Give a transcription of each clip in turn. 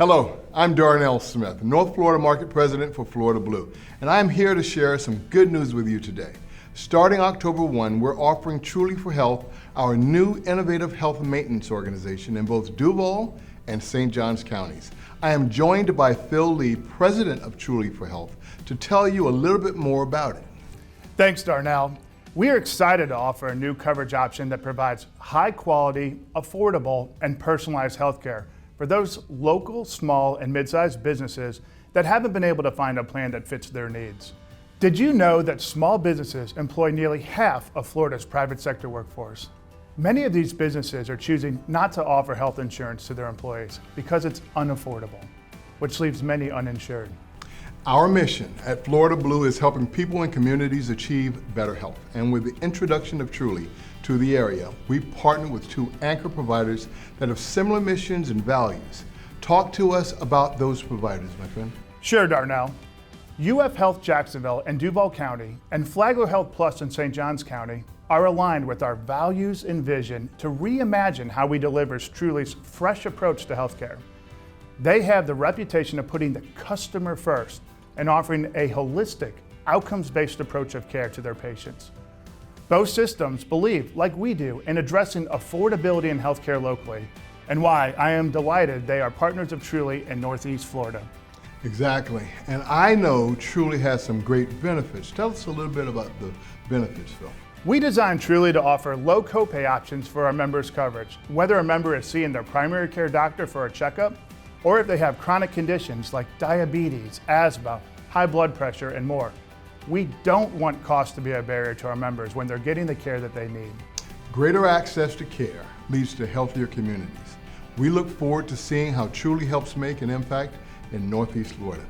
Hello, I'm Darnell Smith, North Florida Market President for Florida Blue, and I'm here to share some good news with you today. Starting October 1, we're offering Truli for Health, our new innovative health maintenance organization in both Duval and St. Johns counties. I am joined by Phil Lee, President of Truli for Health, to tell you a little bit more about it. Thanks, Darnell. We are excited to offer a new coverage option that provides high quality, affordable, and personalized health care for those local, small, and mid-sized businesses that haven't been able to find a plan that fits their needs. Did you know that small businesses employ nearly half of Florida's private sector workforce? Many of these businesses are choosing not to offer health insurance to their employees because it's unaffordable, which leaves many uninsured. Our mission at Florida Blue is helping people and communities achieve better health. And with the introduction of Truli to the area, we partner with two anchor providers that have similar missions and values. Talk to us about those providers, my friend. Sure, Darnell. UF Health Jacksonville and Duval County and Flagler Health Plus in St. Johns County are aligned with our values and vision to reimagine how we deliver Truli's fresh approach to healthcare. They have the reputation of putting the customer first and offering a holistic, outcomes-based approach of care to their patients. Both systems believe, like we do, in addressing affordability in healthcare locally, and why I am delighted they are partners of Truli in Northeast Florida. Exactly, and I know Truli has some great benefits. Tell us a little bit about the benefits, Phil. We designed Truli to offer low copay options for our members' coverage, whether a member is seeing their primary care doctor for a checkup, or if they have chronic conditions like diabetes, asthma, high blood pressure, and more. We don't want cost to be a barrier to our members when they're getting the care that they need. Greater access to care leads to healthier communities. We look forward to seeing how Truli helps make an impact in Northeast Florida.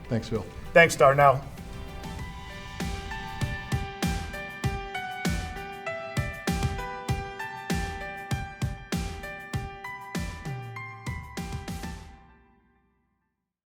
Thanks, Phil. Thanks, Darnell.